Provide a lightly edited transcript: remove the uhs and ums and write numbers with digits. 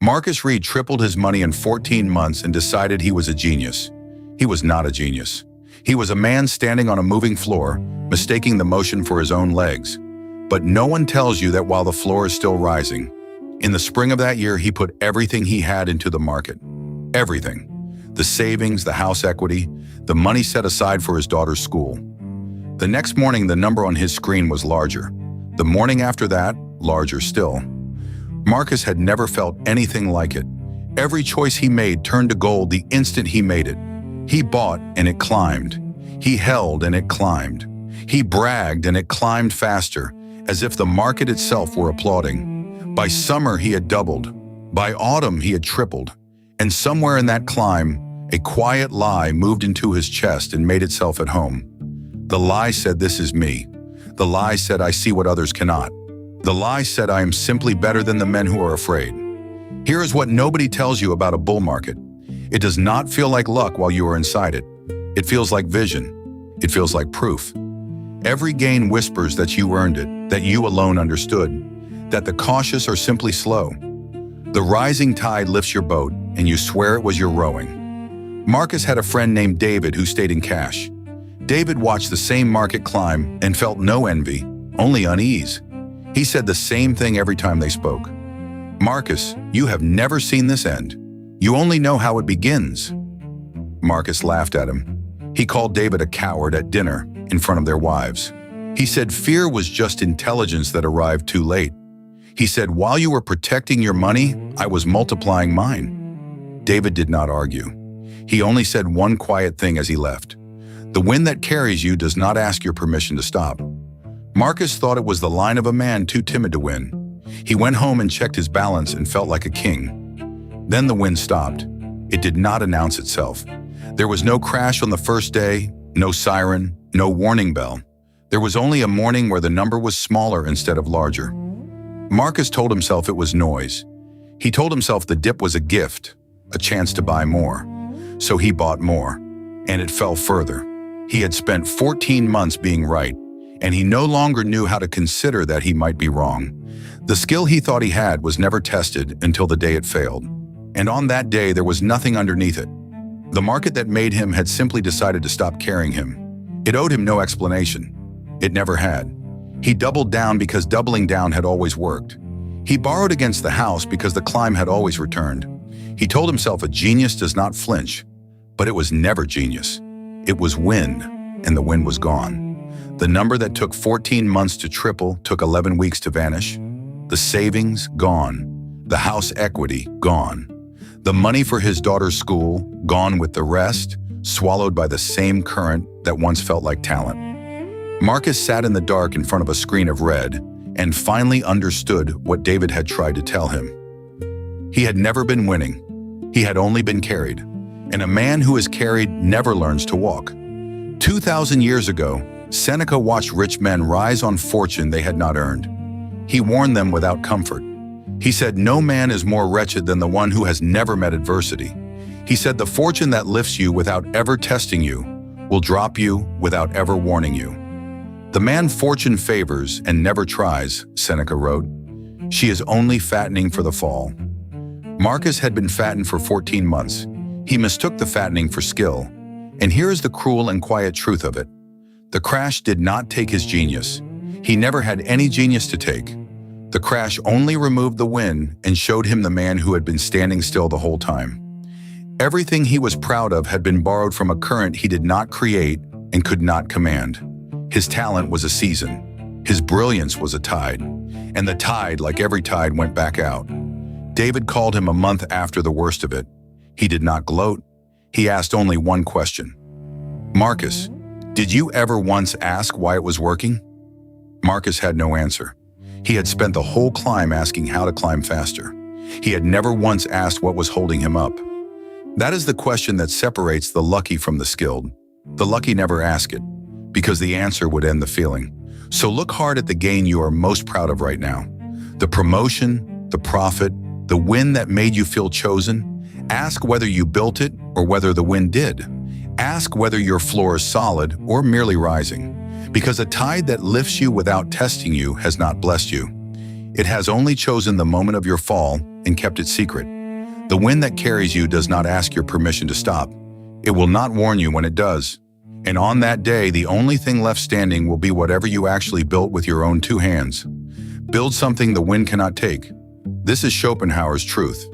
Marcus Reed tripled his money in 14 months and decided he was a genius. He was not a genius. He was a man standing on a moving floor, mistaking the motion for his own legs. But no one tells you that while the floor is still rising. In the spring of that year, he put everything he had into the market. Everything. The savings, the house equity, the money set aside for his daughter's school. The next morning, the number on his screen was larger. The morning after that, larger still. Marcus had never felt anything like it. Every choice he made turned to gold the instant he made it. He bought and it climbed. He held and it climbed. He bragged and it climbed faster, as if the market itself were applauding. By summer, he had doubled. By autumn, he had tripled. And somewhere in that climb, a quiet lie moved into his chest and made itself at home. The lie said, "This is me." The lie said, "I see what others cannot." The lie said, "I am simply better than the men who are afraid." Here is what nobody tells you about a bull market. It does not feel like luck while you are inside it. It feels like vision. It feels like proof. Every gain whispers that you earned it, that you alone understood, that the cautious are simply slow. The rising tide lifts your boat, and you swear it was your rowing. Marcus had a friend named David who stayed in cash. David watched the same market climb and felt no envy, only unease. He said the same thing every time they spoke. "Marcus, you have never seen this end. You only know how it begins." Marcus laughed at him. He called David a coward at dinner in front of their wives. He said fear was just intelligence that arrived too late. He said, "While you were protecting your money, I was multiplying mine." David did not argue. He only said one quiet thing as he left. "The wind that carries you does not ask your permission to stop." Marcus thought it was the line of a man too timid to win. He went home and checked his balance and felt like a king. Then the wind stopped. It did not announce itself. There was no crash on the first day, no siren, no warning bell. There was only a morning where the number was smaller instead of larger. Marcus told himself it was noise. He told himself the dip was a gift, a chance to buy more. So he bought more, and it fell further. He had spent 14 months being right, and he no longer knew how to consider that he might be wrong. The skill he thought he had was never tested until the day it failed. And on that day, there was nothing underneath it. The market that made him had simply decided to stop carrying him. It owed him no explanation. It never had. He doubled down because doubling down had always worked. He borrowed against the house because the climb had always returned. He told himself a genius does not flinch, but it was never genius. It was wind, and the wind was gone. The number that took 14 months to triple took 11 weeks to vanish. The savings, gone. The house equity, gone. The money for his daughter's school, gone with the rest, swallowed by the same current that once felt like talent. Marcus sat in the dark in front of a screen of red and finally understood what David had tried to tell him. He had never been winning. He had only been carried. And a man who is carried never learns to walk. 2,000 years ago, Seneca watched rich men rise on fortune they had not earned. He warned them without comfort. He said, "No man is more wretched than the one who has never met adversity." He said, "The fortune that lifts you without ever testing you will drop you without ever warning you." "The man fortune favors and never tries," Seneca wrote. "She is only fattening for the fall." Marcus had been fattened for 14 months. He mistook the fattening for skill. And here is the cruel and quiet truth of it. The crash did not take his genius. He never had any genius to take. The crash only removed the wind and showed him the man who had been standing still the whole time. Everything he was proud of had been borrowed from a current he did not create and could not command. His talent was a season. His brilliance was a tide. And the tide, like every tide, went back out. David called him a month after the worst of it. He did not gloat. He asked only one question. "Marcus, did you ever once ask why it was working?" Marcus had no answer. He had spent the whole climb asking how to climb faster. He had never once asked what was holding him up. That is the question that separates the lucky from the skilled. The lucky never ask it, because the answer would end the feeling. So look hard at the gain you are most proud of right now. The promotion, the profit, the win that made you feel chosen. Ask whether you built it or whether the wind did. Ask whether your floor is solid or merely rising. Because a tide that lifts you without testing you has not blessed you. It has only chosen the moment of your fall and kept it secret. The wind that carries you does not ask your permission to stop. It will not warn you when it does. And on that day, the only thing left standing will be whatever you actually built with your own two hands. Build something the wind cannot take. This is Schopenhauer's truth.